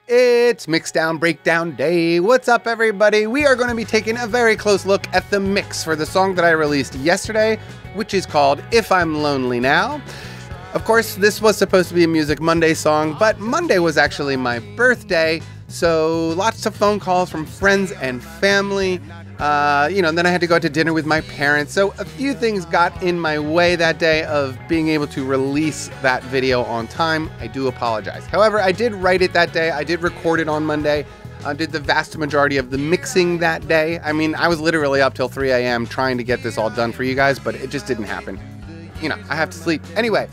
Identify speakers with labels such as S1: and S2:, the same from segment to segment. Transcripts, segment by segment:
S1: It's Mixdown Breakdown Day. What's up, everybody? We are going to be taking a very close look at the mix for the song that I released yesterday, which is called If I'm Lonely Now. Of course, this was supposed to be a Music Monday song, but Monday was actually my birthday, so lots of phone calls from friends and family. And then I had to go out to dinner with my parents, so a few things got in my way that day of being able to release that video on time. I do apologize. However, I did write it that day. I did record it on Monday. I did the vast majority of the mixing that day. I mean, I was literally up till 3 a.m. trying to get this all done for you guys, but it just didn't happen. I have to sleep. Anyway,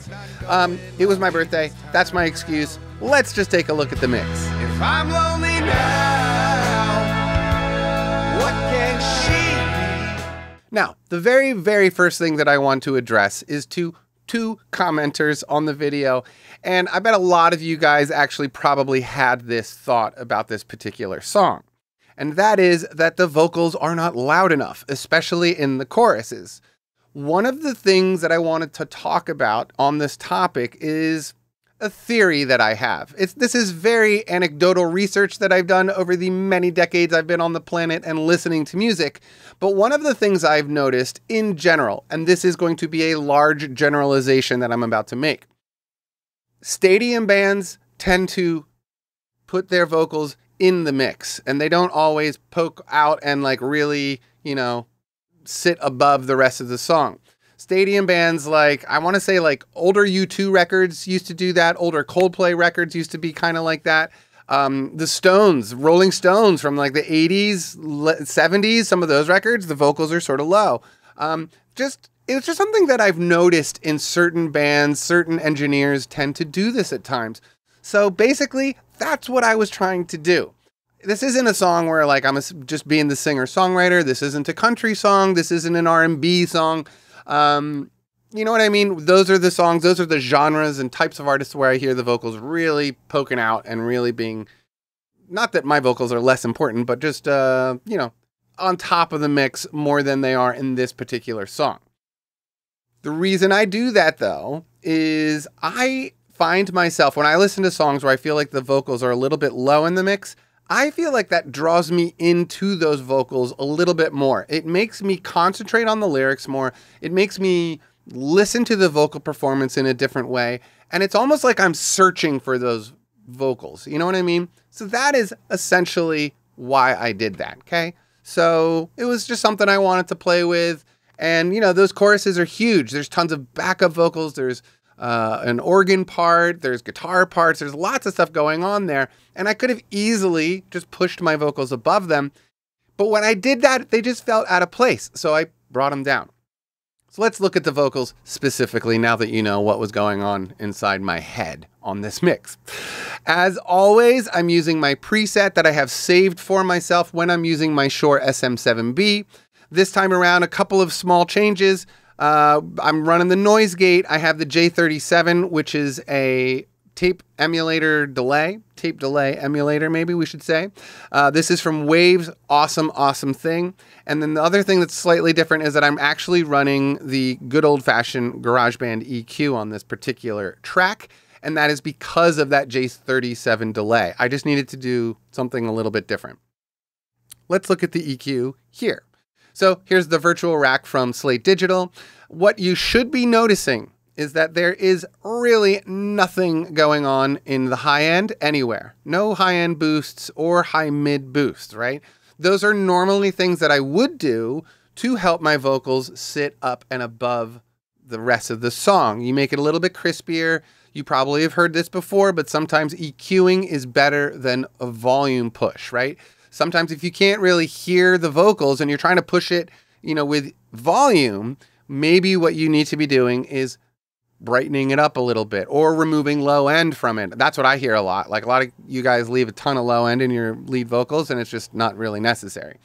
S1: it was my birthday. That's my excuse. Let's just take a look at the mix.
S2: If I'm lonely now, what can she be?
S1: Now, the very, very first thing that I want to address is to two commenters on the video. And I bet a lot of you guys actually probably had this thought about this particular song. And that is that the vocals are not loud enough, especially in the choruses. One of the things that I wanted to talk about on this topic is a theory that I have. This is very anecdotal research that I've done over the many decades I've been on the planet and listening to music. But one of the things I've noticed in general, and this is going to be a large generalization that I'm about to make, stadium bands tend to put their vocals in the mix, and they don't always poke out and really, sit above the rest of the song. Stadium bands I want to say older U2 records used to do that. Older Coldplay records used to be kind of like that. The Stones, Rolling Stones from the 80s, 70s, some of those records, the vocals are sort of low. It's just something that I've noticed in certain bands, certain engineers tend to do this at times. So basically, that's what I was trying to do. This isn't a song where I'm just being the singer-songwriter. This isn't a country song. This isn't an R&B song. You know what I mean? Those are the songs, those are the genres and types of artists where I hear the vocals really poking out and really being, not that my vocals are less important, but just, on top of the mix more than they are in this particular song. The reason I do that, though, is I find myself, when I listen to songs where I feel like the vocals are a little bit low in the mix, I feel like that draws me into those vocals a little bit more. It makes me concentrate on the lyrics more. It makes me listen to the vocal performance in a different way. And it's almost like I'm searching for those vocals. You know what I mean? So that is essentially why I did that, okay? So it was just something I wanted to play with. And, those choruses are huge. There's tons of backup vocals. There's an organ part, there's guitar parts, there's lots of stuff going on there. And I could have easily just pushed my vocals above them. But when I did that, they just felt out of place. So I brought them down. So let's look at the vocals specifically now that you know what was going on inside my head on this mix. As always, I'm using my preset that I have saved for myself when I'm using my Shure SM7B. This time around, a couple of small changes. I'm running the noise gate. I have the J37, which is a tape delay emulator, maybe we should say. This is from Waves, awesome thing. And then the other thing that's slightly different is that I'm actually running the good old-fashioned GarageBand EQ on this particular track, and that is because of that J37 delay. I just needed to do something a little bit different. Let's look at the EQ here. So here's the virtual rack from Slate Digital. What you should be noticing is that there is really nothing going on in the high end anywhere. No high end boosts or high mid boosts, right? Those are normally things that I would do to help my vocals sit up and above the rest of the song. You make it a little bit crispier. You probably have heard this before, but sometimes EQing is better than a volume push, right? Sometimes if you can't really hear the vocals and you're trying to push it, with volume, maybe what you need to be doing is brightening it up a little bit or removing low end from it. That's what I hear a lot. A lot of you guys leave a ton of low end in your lead vocals and it's just not really necessary.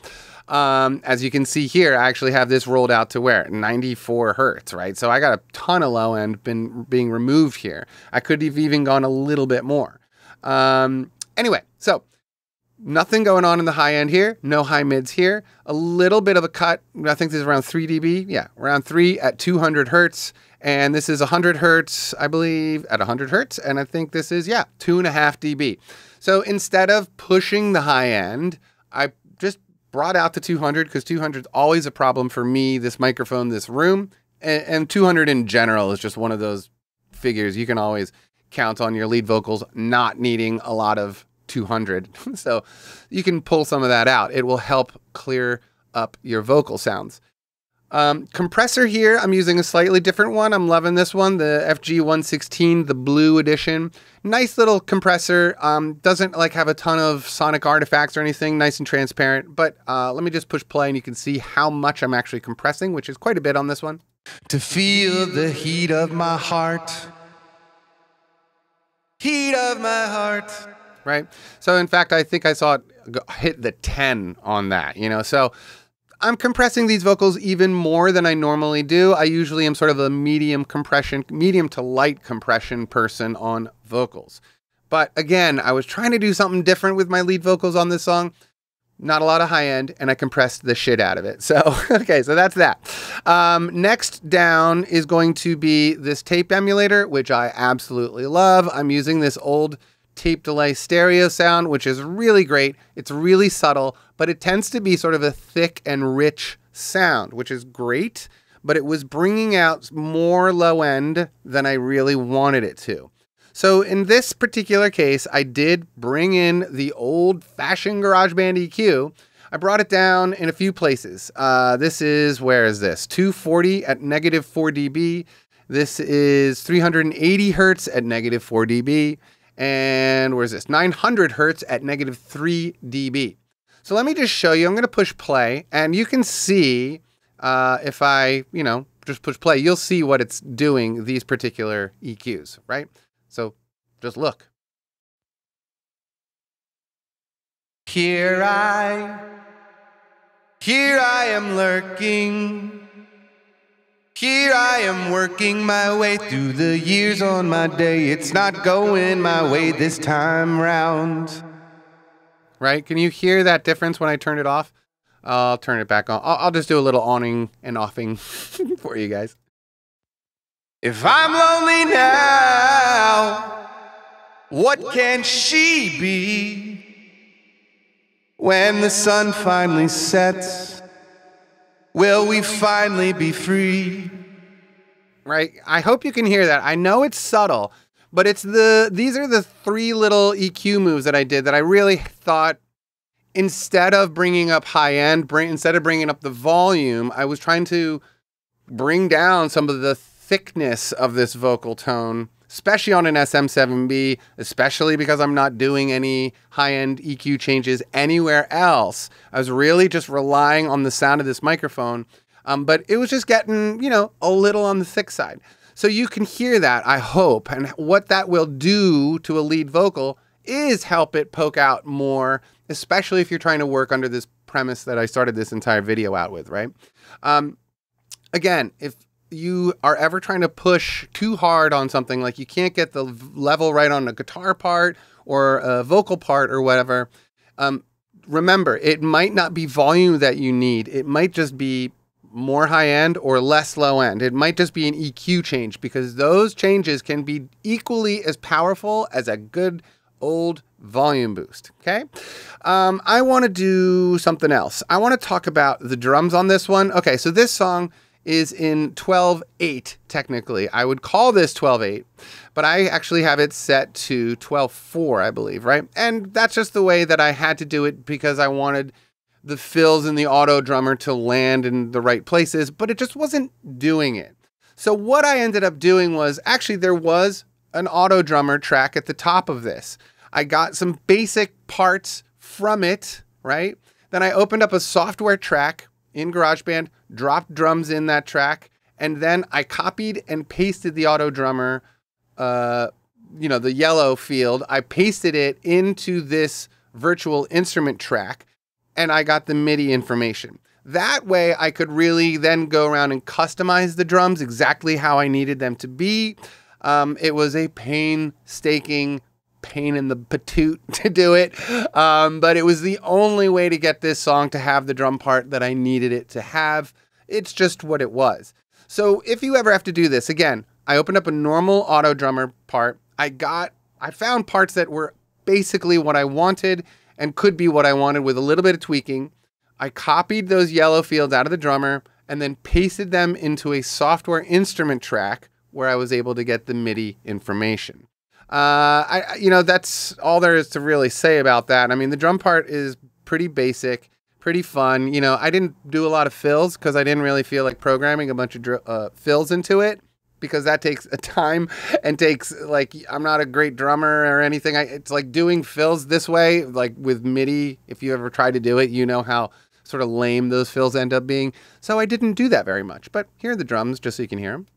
S1: As you can see here, I actually have this rolled out to where? 94 hertz, right? So I got a ton of low end being removed here. I could have even gone a little bit more. Anyway, so nothing going on in the high end here. No high mids here. A little bit of a cut. I think this is around 3 dB. Yeah, around 3 at 200 hertz. And this is 100 hertz, I believe, at 100 hertz. And I think this is, 2.5 dB. So instead of pushing the high end, I just brought out the 200 because 200 is always a problem for me, this microphone, this room. And 200 in general is just one of those figures you can always count on your lead vocals not needing a lot of 200. So you can pull some of that out. It will help clear up your vocal sounds. Compressor here, I'm using a slightly different one. I'm loving this one, the FG116, the blue edition. Nice little compressor. Doesn't like have a ton of sonic artifacts or anything, nice and transparent. But let me just push play and you can see how much I'm actually compressing, which is quite a bit on this one.
S2: To feel the heat of my heart. Heat of my heart.
S1: Right? So in fact, I think I saw it hit the 10 on that, you know? So I'm compressing these vocals even more than I normally do. I usually am sort of a medium to light compression person on vocals. But again, I was trying to do something different with my lead vocals on this song. Not a lot of high end, and I compressed the shit out of it. So, okay, so that's that. Next down is going to be this tape emulator, which I absolutely love. I'm using this old tape delay stereo sound, which is really great. It's really subtle, but it tends to be sort of a thick and rich sound, which is great, but it was bringing out more low end than I really wanted it to. So in this particular case, I did bring in the old-fashioned GarageBand EQ. I brought it down in a few places. This is, where is this? 240 at negative 4 dB. This is 380 hertz at negative 4 dB. And where's this? 900 hertz at negative 3 dB. So let me just show you. I'm going to push play, and you can see if I, just push play, you'll see what it's doing, these particular EQs, right? So just look.
S2: Here I am lurking. Here I am working my way through the years on my day. It's not going my way this time round.
S1: Right? Can you hear that difference when I turn it off? I'll turn it back on. I'll just do a little awning and offing for you guys.
S2: If I'm lonely now, what can she be? When the sun finally sets, will we finally be free?
S1: Right? I hope you can hear that. I know it's subtle, but these are the three little EQ moves that I did that I really thought, instead of bringing up high end, instead of bringing up the volume, I was trying to bring down some of the thickness of this vocal tone, especially on an SM7B, especially because I'm not doing any high-end EQ changes anywhere else. I was really just relying on the sound of this microphone, but it was just getting, a little on the thick side. So you can hear that, I hope, and what that will do to a lead vocal is help it poke out more, especially if you're trying to work under this premise that I started this entire video out with, right? Again, if you are ever trying to push too hard on something, like you can't get the level right on a guitar part or a vocal part or whatever, remember, it might not be volume that you need. It might just be more high end or less low end. It might just be an EQ change, because those changes can be equally as powerful as a good old volume boost. Okay. I want to do something else. I want to talk about the drums on this one. Okay. So this song is in 12/8 technically. I would call this 12/8, but I actually have it set to 12/4, I believe, right? And that's just the way that I had to do it, because I wanted the fills in the auto drummer to land in the right places, but it just wasn't doing it. So what I ended up doing was, actually there was an auto drummer track at the top of this. I got some basic parts from it, right? Then I opened up a software track in GarageBand, dropped drums in that track, and then I copied and pasted the auto drummer, the yellow field. I pasted it into this virtual instrument track, and I got the MIDI information. That way I could really then go around and customize the drums exactly how I needed them to be. It was a painstaking pain in the patoot to do it. But it was the only way to get this song to have the drum part that I needed it to have. It's just what it was. So if you ever have to do this, again, I opened up a normal auto drummer part. I found parts that were basically what I wanted and could be what I wanted with a little bit of tweaking. I copied those yellow fields out of the drummer and then pasted them into a software instrument track where I was able to get the MIDI information. That's all there is to really say about that. I mean, the drum part is pretty basic, pretty fun. I didn't do a lot of fills because I didn't really feel like programming a bunch of fills into it, because that takes a time and takes, like, I'm not a great drummer or anything. It's like doing fills this way, like with MIDI. If you ever try to do it, you know how sort of lame those fills end up being. So I didn't do that very much, but here are the drums just so you can hear them.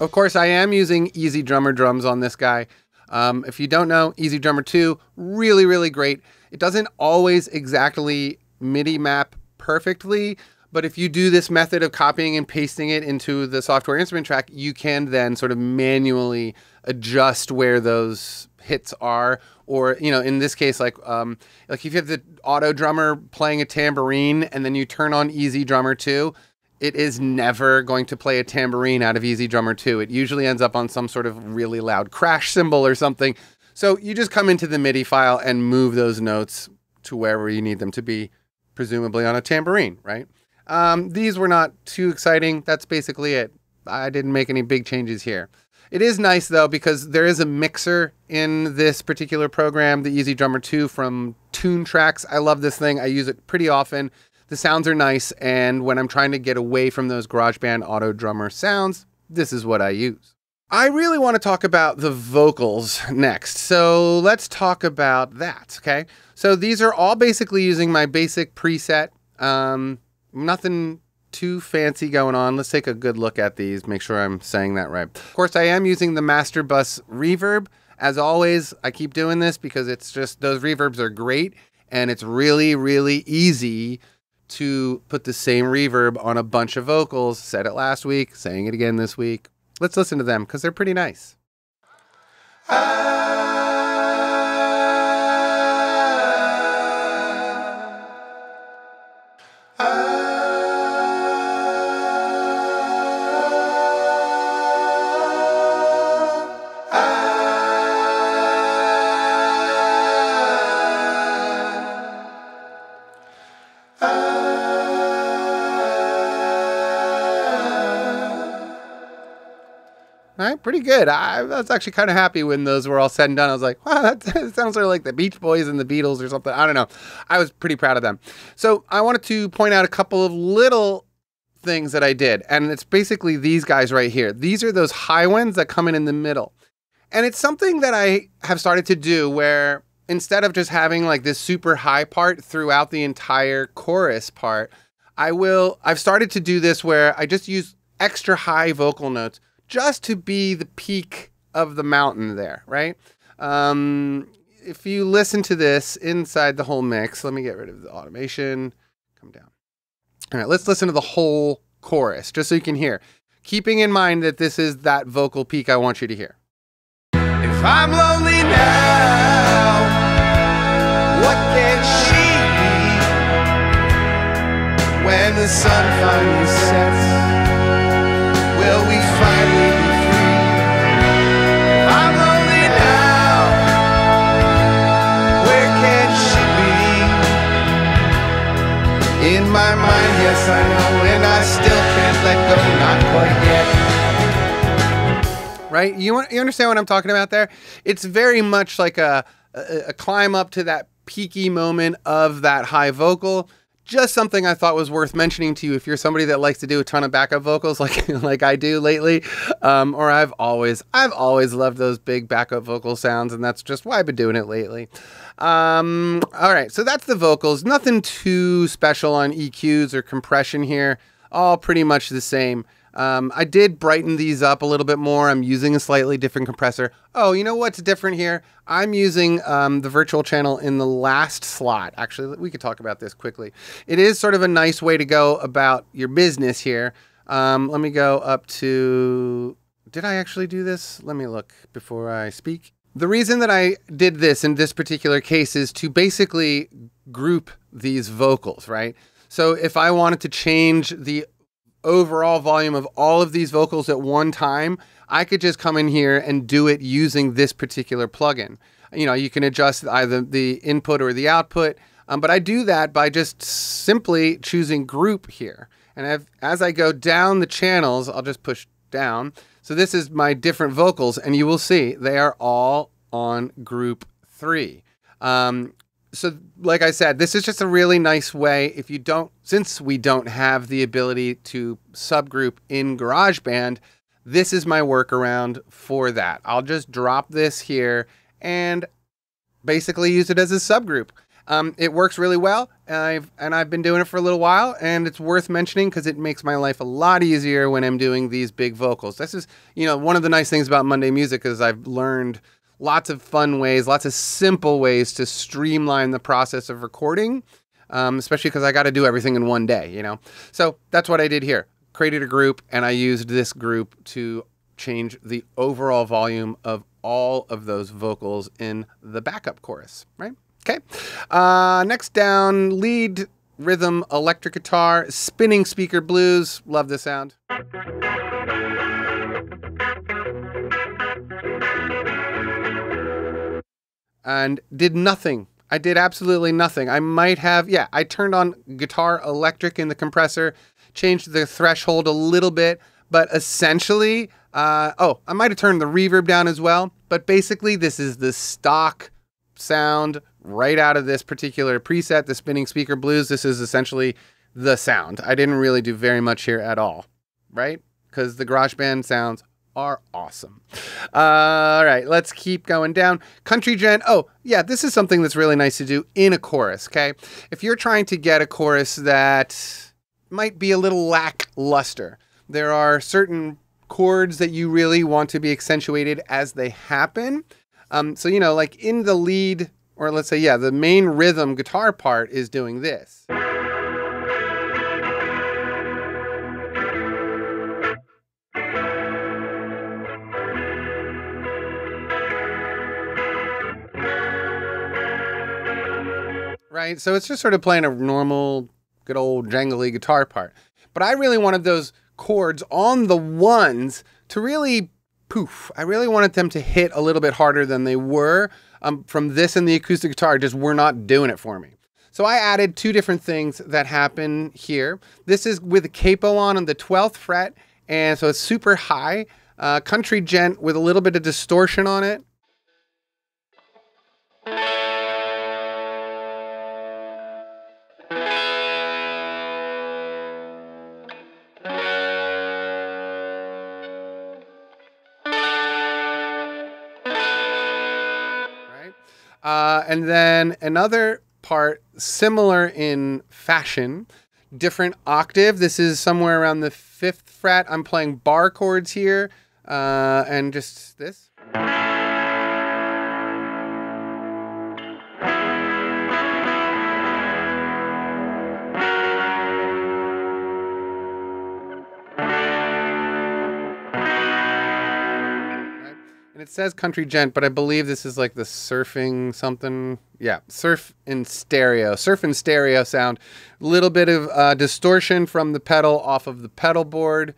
S1: Of course, I am using EZdrummer drums on this guy. If you don't know, EZdrummer 2, really, really great. It doesn't always exactly MIDI map perfectly, but if you do this method of copying and pasting it into the software instrument track, you can then sort of manually adjust where those hits are. Or, in this case, like if you have the auto drummer playing a tambourine and then you turn on EZdrummer 2, it is never going to play a tambourine out of EZdrummer 2. It usually ends up on some sort of really loud crash cymbal or something. So you just come into the MIDI file and move those notes to wherever you need them to be, presumably on a tambourine, right? These were not too exciting. That's basically it. I didn't make any big changes here. It is nice, though, because there is a mixer in this particular program, the EZdrummer 2 from Toontracks. I love this thing. I use it pretty often. The sounds are nice, and when I'm trying to get away from those GarageBand auto drummer sounds, this is what I use. I really want to talk about the vocals next, so let's talk about that, okay? So these are all basically using my basic preset. Nothing too fancy going on. Let's take a good look at these, make sure I'm saying that right. Of course, I am using the Master Bus Reverb. As always, I keep doing this because it's just, those reverbs are great, and it's really, really easy to put the same reverb on a bunch of vocals. Said it last week, saying it again this week. Let's listen to them because they're pretty nice. All right, pretty good. I was actually kind of happy when those were all said and done. I was like, wow, that sounds sort of like the Beach Boys and the Beatles or something. I don't know. I was pretty proud of them. So I wanted to point out a couple of little things that I did. And it's basically these guys right here. These are those high ones that come in the middle. And it's something that I have started to do where instead of just having like this super high part throughout the entire chorus part, I've started to do this where I just use extra high vocal notes just to be the peak of the mountain there, right? If you listen to this inside the whole mix, let me get rid of the automation, come down. All right, let's listen to the whole chorus, just so you can hear. Keeping in mind that this is that vocal peak I want you to hear.
S2: If I'm lonely now, what can she be? When the sun finally sets, will we finally be free? I'm lonely now, where can she be? In my mind, yes I know, and I still can't let go, not quite yet.
S1: Right? You understand what I'm talking about there? It's very much like a climb up to that peaky moment of that high vocal. Just something I thought was worth mentioning to you if you're somebody that likes to do a ton of backup vocals like I do lately. Or I've always loved those big backup vocal sounds, and that's just why I've been doing it lately. All right, so that's the vocals. Nothing too special on EQs or compression here. All pretty much the same. I did brighten these up a little bit more. I'm using a slightly different compressor. Oh, you know what's different here? I'm using the virtual channel in the last slot. Actually, we could talk about this quickly. It is sort of a nice way to go about your business here. Let me go up to... Did I actually do this? Let me look before I speak. The reason that I did this in this particular case is to basically group these vocals, right? So if I wanted to change the overall volume of all of these vocals at one time, I could just come in here and do it using this particular plugin. You know, you can adjust either the input or the output, but I do that by just simply choosing group here. And as I go down the channels, I'll just push down. So this is my different vocals, and you will see they are all on group 3. So like I said, this is just a really nice way since we don't have the ability to subgroup in GarageBand, this is my workaround for that. I'll just drop this here and basically use it as a subgroup. It works really well, and I've been doing it for a little while, and it's worth mentioning because it makes my life a lot easier when I'm doing these big vocals. This is, you know, one of the nice things about Monday Music is I've learned lots of fun ways, lots of simple ways to streamline the process of recording, especially because I got to do everything in one day, you know. So that's what I did here. Created a group, and I used this group to change the overall volume of all of those vocals in the backup chorus, right? Okay. Next down, lead rhythm electric guitar, spinning speaker blues. Love the sound. And did nothing. I did absolutely nothing. I might have, yeah, I turned on guitar electric in the compressor, changed the threshold a little bit, but essentially, I might have turned the reverb down as well, but basically this is the stock sound right out of this particular preset, the spinning speaker blues. This is essentially the sound. I didn't really do very much here at all, right? Because the GarageBand sounds are awesome. All right, let's keep going down. Country Gent. Oh, yeah, this is something that's really nice to do in a chorus, okay? If you're trying to get a chorus that might be a little lackluster, there are certain chords that you really want to be accentuated as they happen. So, you know, like in the lead, or let's say, yeah, the main rhythm guitar part is doing this. Right? So it's just sort of playing a normal, good old jangly guitar part. But I really wanted those chords on the ones to really poof. I really wanted them to hit a little bit harder than they were. From this and the acoustic guitar just were not doing it for me. So I added two different things that happen here. This is with a capo on the 12th fret, and so it's super high. Country Gent with a little bit of distortion on it. And then another part similar in fashion, different octave. This is somewhere around the 5th fret. I'm playing bar chords here, and just this. And it says Country Gent, but I believe this is like the surfing something. Yeah, surf and stereo sound. A little bit of distortion from the pedal off of the pedal board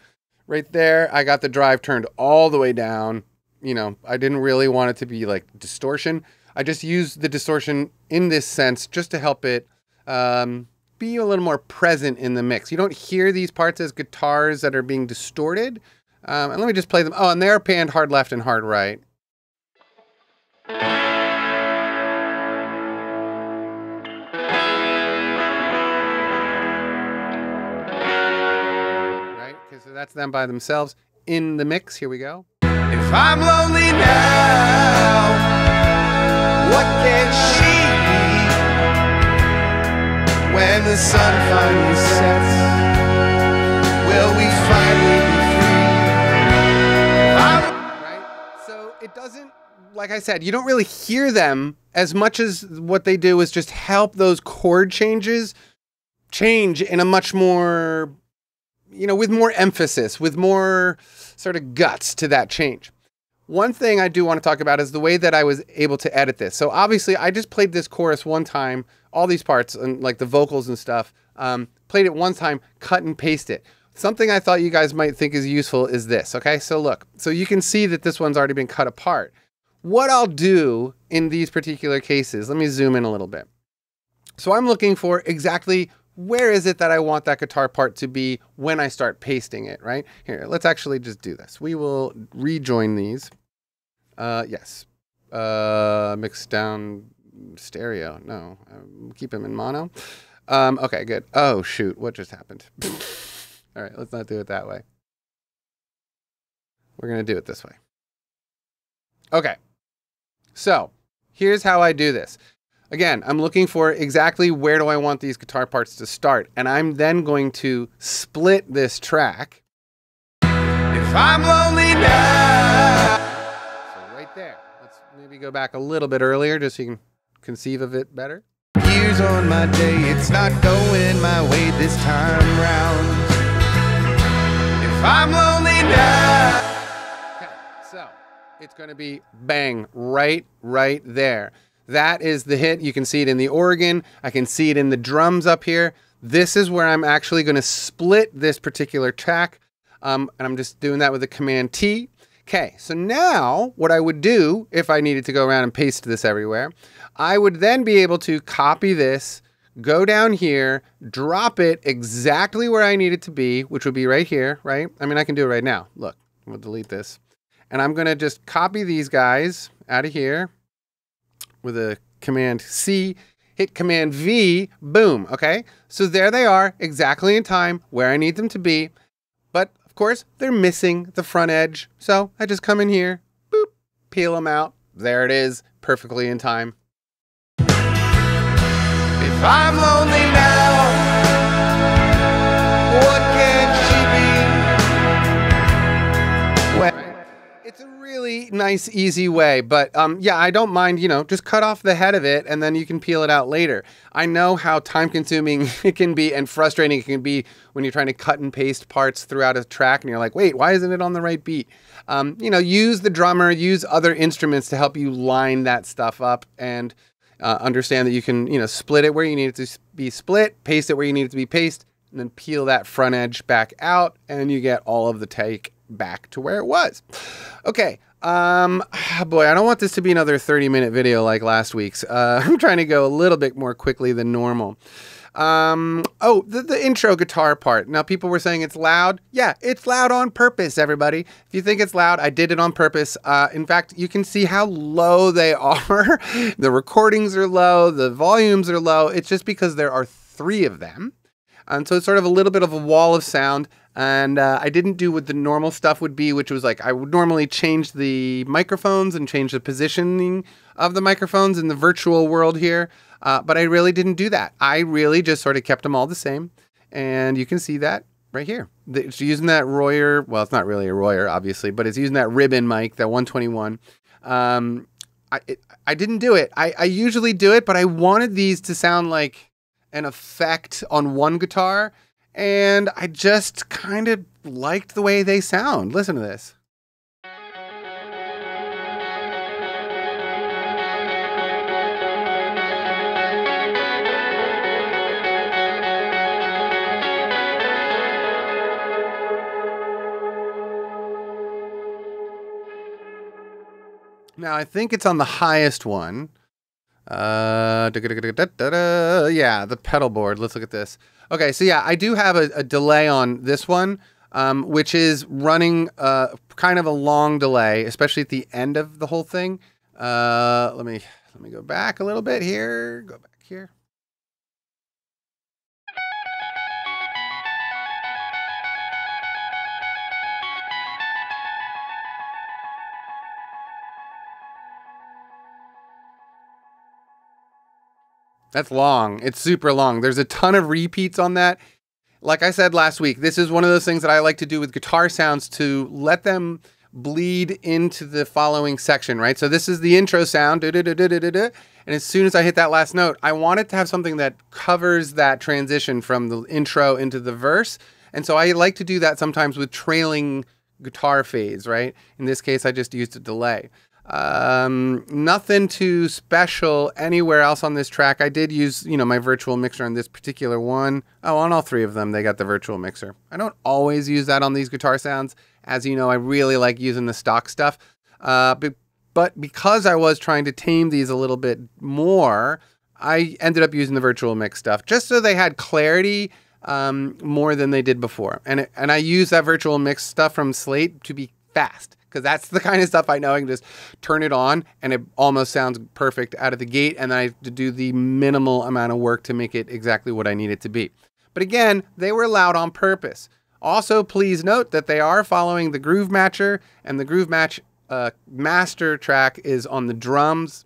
S1: right there. I got the drive turned all the way down. You know, I didn't really want it to be like distortion. I just used the distortion in this sense just to help it be a little more present in the mix. You don't hear these parts as guitars that are being distorted. And let me just play them. Oh, and they're panned hard left and hard right. Right? Okay, so that's them by themselves in the mix. Here we go.
S2: If I'm lonely now, what can she be? When the sun finally sets, will we finally be
S1: it doesn't, like I said, you don't really hear them as much as what they do is just help those chord changes change in a much more, you know, with more emphasis, with more sort of guts to that change. One thing I do want to talk about is the way that I was able to edit this. So obviously I just played this chorus one time, all these parts and like the vocals and stuff, Played it one time, cut and paste it. Something I thought you guys might think is useful is this, okay? So look, so you can see that this one's already been cut apart. What I'll do in these particular cases, let me zoom in a little bit. So I'm looking for exactly where is it that I want that guitar part to be when I start pasting it, right? Here, let's actually just do this. We will rejoin these. Yes. Mix down stereo. No, keep them in mono. Okay, good. Oh, shoot. What just happened? All right, let's not do it that way. We're going to do it this way. Okay. So here's how I do this. Again, I'm looking for exactly where do I want these guitar parts to start. And I'm then going to split this track.
S2: If I'm lonely now.
S1: So right there. Let's maybe go back a little bit earlier just so you can conceive of it better.
S2: Years on my day, it's not going my way this time round. If I'm lonely now.
S1: Okay, so it's going to be bang right there. That is the hit. You can see it in the organ. I can see it in the drums up here. This is where I'm actually going to split this particular track. And I'm just doing that with the Command T. Okay, so now what I would do if I needed to go around and paste this everywhere, I would then be able to copy this, go down here, drop it exactly where I need it to be, which would be right here, right? I mean, I can do it right now. Look, we'll delete this. And I'm going to just copy these guys out of here with a Command C, hit Command V, boom, okay? So there they are, exactly in time, where I need them to be. But, of course, they're missing the front edge. So I just come in here, boop, peel them out. There it is, perfectly in time.
S2: If I'm lonely now, what can she be?
S1: Well, it's a really nice, easy way, but yeah, I don't mind, you know, just cut off the head of it and then you can peel it out later. I know how time-consuming it can be and frustrating it can be when you're trying to cut and paste parts throughout a track and you're like, wait, why isn't it on the right beat? You know, use the drummer, use other instruments to help you line that stuff up and understand that you can, you know, split it where you need it to be split, paste it where you need it to be pasted, and then peel that front edge back out and you get all of the take back to where it was. Okay. Boy, I don't want this to be another 30-minute video like last week's. I'm trying to go a little bit more quickly than normal. Oh, the intro guitar part. Now, people were saying it's loud. Yeah, it's loud on purpose, everybody. If you think it's loud, I did it on purpose. In fact, you can see how low they are. The recordings are low. The volumes are low. It's just because there are 3 of them. And so it's sort of a little bit of a wall of sound. And I didn't do what the normal stuff would be, which was like I would normally change the microphones and change the positioning of the microphones in the virtual world here. But I really didn't do that. I really just sort of kept them all the same. And you can see that right here. It's using that Royer. Well, it's not really a Royer, obviously, but it's using that ribbon mic, that 121. I didn't do it. I usually do it, but I wanted these to sound like an effect on one guitar. And I just kind of liked the way they sound. Listen to this. Now, I think it's on the highest one. Yeah, the pedal board. Let's look at this. Okay, so yeah, I do have a delay on this one, which is running kind of a long delay, especially at the end of the whole thing. Let me go back a little bit here. Go back here. That's long. It's super long. There's a ton of repeats on that. Like I said last week, this is one of those things that I like to do with guitar sounds to let them bleed into the following section, right? So this is the intro sound, and as soon as I hit that last note, I want it to have something that covers that transition from the intro into the verse. And so I like to do that sometimes with trailing guitar fades, right? In this case, I just used a delay. Nothing too special anywhere else on this track. I did use, my virtual mixer on this particular one. Oh, on all three of them, they got the virtual mixer. I don't always use that on these guitar sounds. As you know, I really like using the stock stuff. But because I was trying to tame these a little bit more, I ended up using the virtual mix stuff just so they had clarity more than they did before. And I use that virtual mix stuff from Slate to be fast, because that's the kind of stuff I know I can just turn it on and it almost sounds perfect out of the gate, and then I have to do the minimal amount of work to make it exactly what I need it to be. But again, they were loud on purpose. Also, please note that they are following the Groove Matcher, and the Groove Match master track is on the drums.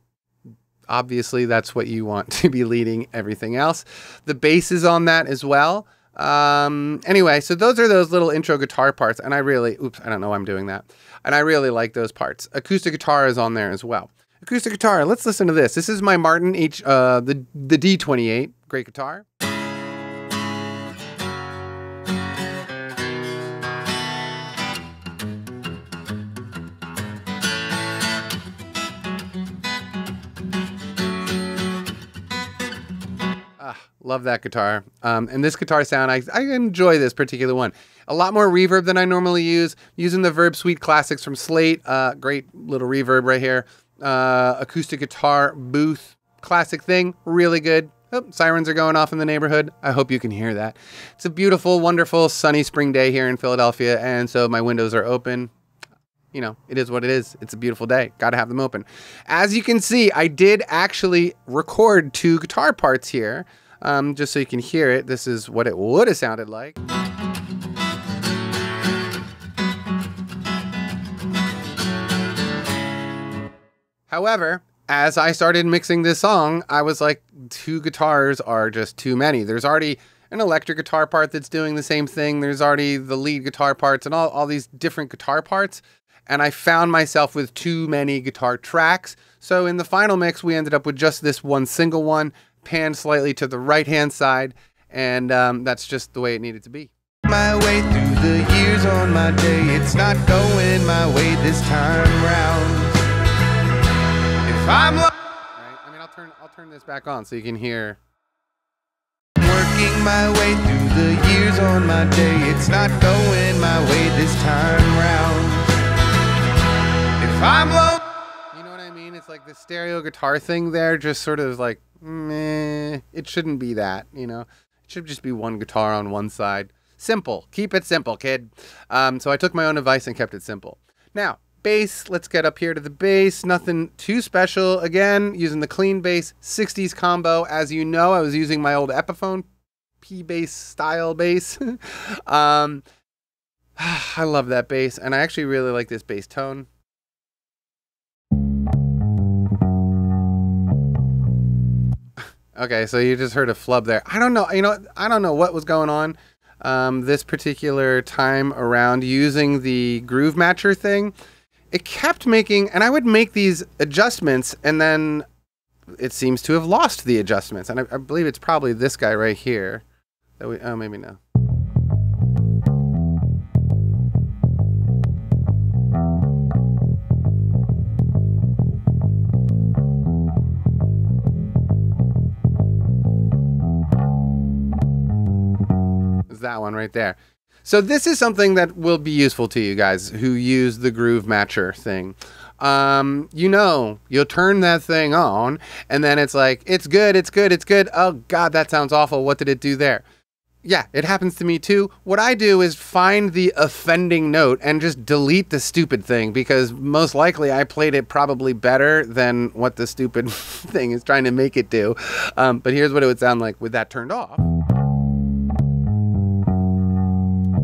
S1: Obviously, that's what you want to be leading everything else. The bass is on that as well. Anyway, so those are those little intro guitar parts, and I don't know why I'm doing that. And I really like those parts. Acoustic guitar is on there as well. Acoustic guitar, let's listen to this. This is my Martin the D28, great guitar. Love that guitar. And this guitar sound, I enjoy this particular one. A lot more reverb than I normally use. Using the Verb Suite Classics from Slate. Great little reverb right here. Acoustic guitar, booth, classic thing. Really good. Oh, sirens are going off in the neighborhood. I hope you can hear that. It's a beautiful, wonderful, sunny spring day here in Philadelphia. And so my windows are open. It is what it is. It's a beautiful day. Got to have them open. As you can see, I did actually record 2 guitar parts here. Just so you can hear it, this is what it would have sounded like. However, as I started mixing this song, I was like, 2 guitars are just too many. There's already an electric guitar part that's doing the same thing. There's already the lead guitar parts and all these different guitar parts. And I found myself with too many guitar tracks. So in the final mix, we ended up with just this one single one, panned slightly to the right-hand side, and that's just the way it needed to be.
S2: My way through the years on my day, it's not going my way this time round. If I'm
S1: right, I mean, I'll turn this back on so you can hear.
S2: Working my way through the years on my day, it's not going my way this time round. If I'm low,
S1: you know what I mean? It's like the stereo guitar thing there, just sort of like, meh, it shouldn't be that, It should just be one guitar on one side. Simple. Keep it simple, kid. So I took my own advice and kept it simple. Now, bass. Let's get up here to the bass. Nothing too special. Again, using the clean bass 60s combo. As you know, I was using my old Epiphone P-bass style bass. I love that bass, and I actually really like this bass tone. Okay, so you just heard a flub there. I don't know, I don't know what was going on this particular time around using the Groove Matcher thing. It kept making, and I would make these adjustments, and then it seems to have lost the adjustments. And I believe it's probably this guy right here. Oh, maybe no. That one right there. So this is something that will be useful to you guys who use the Groove Matcher thing. You'll turn that thing on and then it's like, it's good, it's good, it's good. Oh God, that sounds awful. What did it do there? Yeah, it happens to me too. What I do is find the offending note and just delete the stupid thing, because most likely I played it probably better than what the stupid thing is trying to make it do. But here's what it would sound like with that turned off.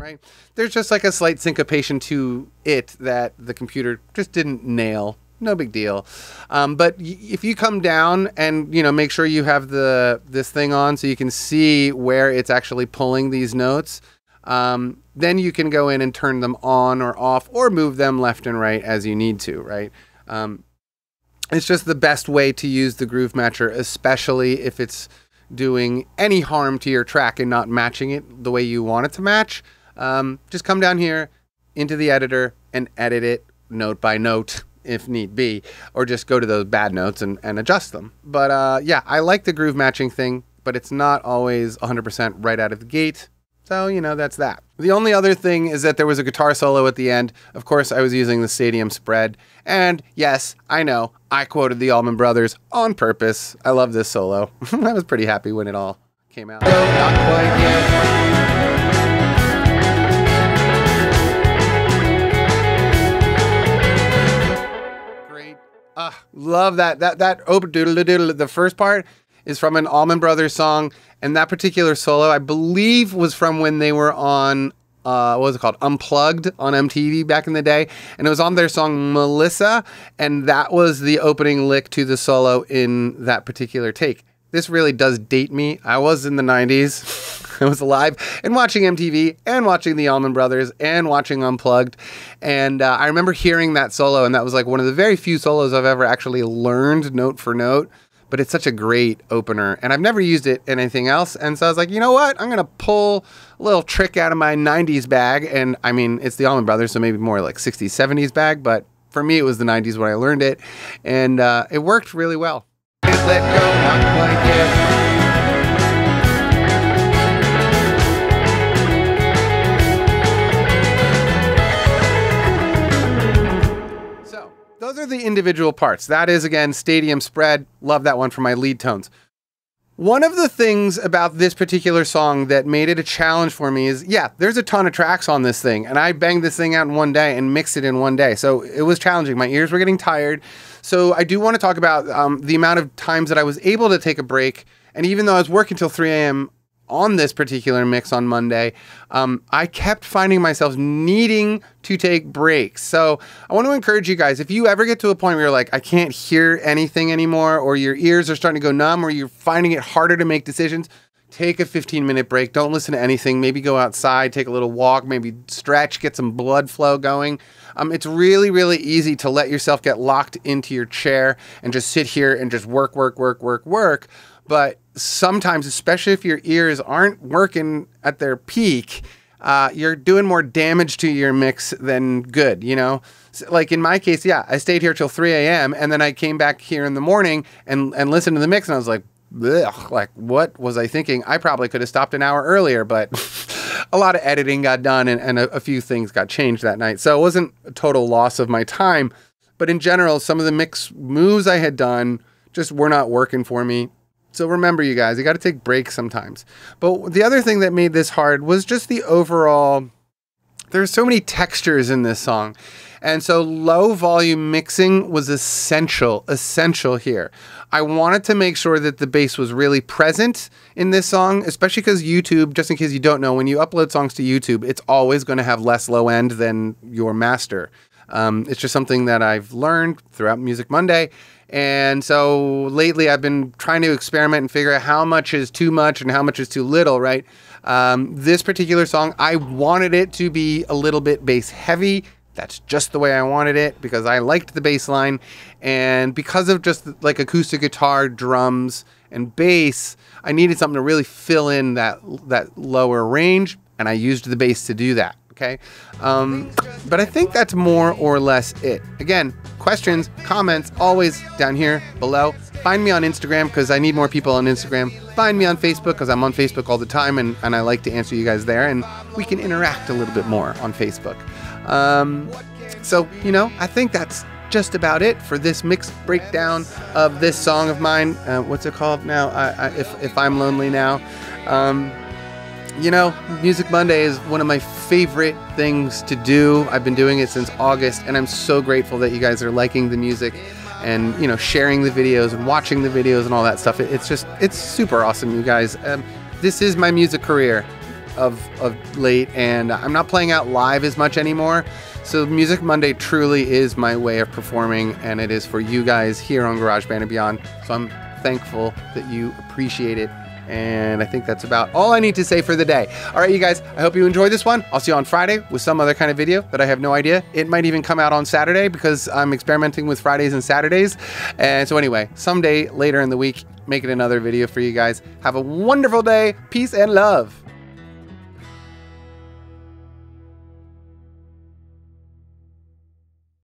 S1: Right? There's just like a slight syncopation to it that the computer just didn't nail. No big deal. But if you come down and, make sure you have this thing on so you can see where it's actually pulling these notes, then you can go in and turn them on or off or move them left and right as you need to, right? It's just the best way to use the Groove Matcher, especially if it's doing any harm to your track and not matching it the way you want it to match. Just come down here into the editor and edit it note by note. if need be, or just go to those bad notes and adjust them. But yeah, I like the groove matching thing, but it's not always 100% right out of the gate. So, you know, that's that. The only other thing is that there was a guitar solo at the end. Of course, I was using the Stadium Spread. And yes, I know, I quoted the Allman Brothers on purpose. I love this solo. I was pretty happy when it all came out. Not quite yet. Love that open doodle doodle. The first part is from an Allman Brothers song, and that particular solo, I believe, was from when they were on what was it called? Unplugged on MTV back in the day, and it was on their song Melissa, and that was the opening lick to the solo in that particular take. This really does date me. I was in the 90s. I was alive and watching MTV and watching the Allman Brothers and watching Unplugged. And I remember hearing that solo, and that was like one of the very few solos I've ever actually learned note for note. But it's such a great opener, and I've never used it in anything else. And so I was like, you know what? I'm going to pull a little trick out of my 90s bag. And I mean, it's the Allman Brothers, so maybe more like 60s, 70s bag. But for me, it was the 90s when I learned it. And it worked really well. Let go, not quite yet. So, those are the individual parts. That is, again, Stadium Spread. Love that one for my lead tones. One of the things about this particular song that made it a challenge for me is, yeah, there's a ton of tracks on this thing, and I banged this thing out in one day and mixed it in one day. So it was challenging. My ears were getting tired. So I do want to talk about the amount of times that I was able to take a break. And even though I was working till 3 a.m. on this particular mix on Monday, I kept finding myself needing to take breaks. So I want to encourage you guys, if you ever get to a point where you're like, I can't hear anything anymore, or your ears are starting to go numb, or you're finding it harder to make decisions, take a 15-minute break. Don't listen to anything. Maybe go outside, take a little walk, maybe stretch, get some blood flow going. It's really, really easy to let yourself get locked into your chair and just sit here and just work. But sometimes, especially if your ears aren't working at their peak, you're doing more damage to your mix than good, you know? So, like in my case, yeah, I stayed here till 3 a.m. and then I came back here in the morning and listened to the mix, and I was like, blech, like, what was I thinking? I probably could have stopped an hour earlier, but a lot of editing got done and a few things got changed that night. So it wasn't a total loss of my time. But in general, some of the mix moves I had done just were not working for me. So remember, you guys, you got to take breaks sometimes. But the other thing that made this hard was just the overall, there's so many textures in this song. And so low volume mixing was essential here. I wanted to make sure that the bass was really present in this song, especially because YouTube, just in case you don't know, when you upload songs to YouTube, it's always going to have less low end than your master. It's just something that I've learned throughout Music Monday. And so lately I've been trying to experiment and figure out how much is too much and how much is too little, right? This particular song, I wanted it to be a little bit bass heavy. That's just the way I wanted it because I liked the bass line. And because of just like acoustic guitar, drums, and bass, I needed something to really fill in that lower range. And I used the bass to do that. Okay. But I think that's more or less it. Again, questions, comments, always down here below. Find me on Instagram because I need more people on Instagram. Find me on Facebook because I'm on Facebook all the time and I like to answer you guys there. And we can interact a little bit more on Facebook. So, you know, I think that's just about it for this mixed breakdown of this song of mine. What's it called now? If I'm Lonely Now. You know, Music Monday is one of my favorite things to do. I've been doing it since August, and I'm so grateful that you guys are liking the music and, you know, sharing the videos and watching the videos and all that stuff. It's super awesome, you guys. This is my music career of late, and I'm not playing out live as much anymore. So Music Monday truly is my way of performing, and it is for you guys here on GarageBand and Beyond. So I'm thankful that you appreciate it. And I think that's about all I need to say for the day. All right, you guys, I hope you enjoyed this one. I'll see you on Friday with some other kind of video that I have no idea. It might even come out on Saturday because I'm experimenting with Fridays and Saturdays. And so anyway, someday later in the week, making another video for you guys. Have a wonderful day. Peace and love.